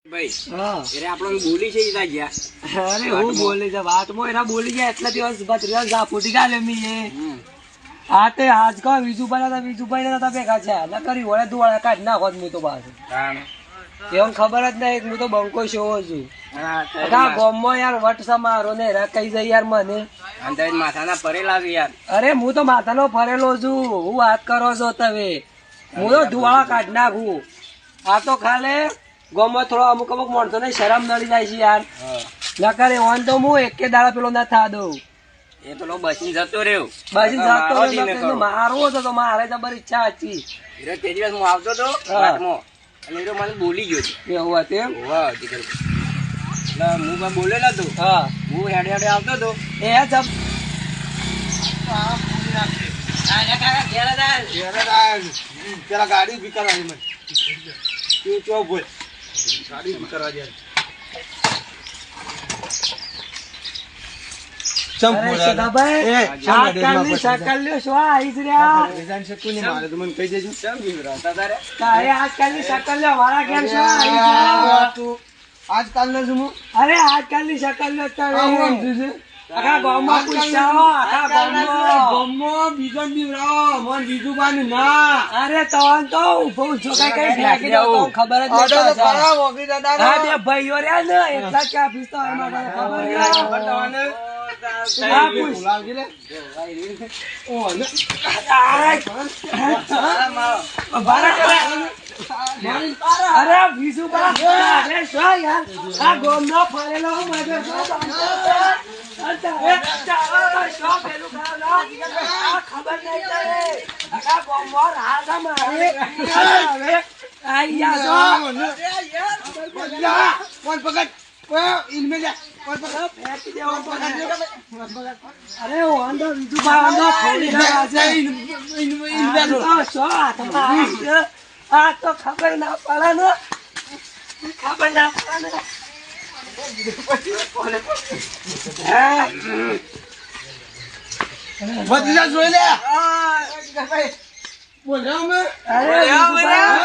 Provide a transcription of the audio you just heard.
ભાઈ એટલે આપણને બોલી છે ઈતા ગયા. અરે હું બોલી છે વાતમાં એના બોલી ગયા એટલા દિવસ બત્રીસ જા ફૂટી ગાલે મી હા તે આજ કો બીજુભાઈ નતા ભેગા છે ન કરી વળે દુવાળા કાઢ નાખો હું તો બહાર એમ ખબર જ નહીં હું તો બંકો શોવો છું ગોમમાં યાર વટ મારો ને કઈ જાય યાર મને માથાના ફરેલા છે યાર. અરે હું તો માથાનો ફરેલો છું હું વાત કરો છો તમે હું તો દુવાળા કાઢ નાખું આ તો ખાલે ગોમમાં થોડો અમુક માણસો ને શરમ નડી જાય છે યાર નકરે ઓન તો હું એકે દાડા પેલો ના થા દઉં એ પેલો બસી જતો રહ્યો મારો હતો તો મારે જબર ઈચ્છા હતી તે દિવસ હું આવતો હતો ઘાટમાં અને એ મને બોલી ગયો એવું હતું એટલે હું પણ બોલેલો હતો. હું હેડે હેડે આવતો હતો એ જબ પેલા ગાડી બી કરવાની મને તું બોલ ગાડી બી કરવા દે આજકાલ નો છું અરે આજકાલની શકલ આખા ગામમાં પૂછાવો આખા ગામમાં બીજો બીજું બાનું ના અરે તો ઉભો છો કઈ ફેંકી દો ખબર જ નહીં બે ભાઈઓ રહ્યા ને એટલા કે આપીશ તો અરે બીજું આ ગોમ નો ફરેલો ખબર નહીં અરે વાંધો બીજું આ તો ખબર ના પડે ને ખબર ના પડે ભત્રીજા જોઈ લે બોલ્યા મેં બોલ્યા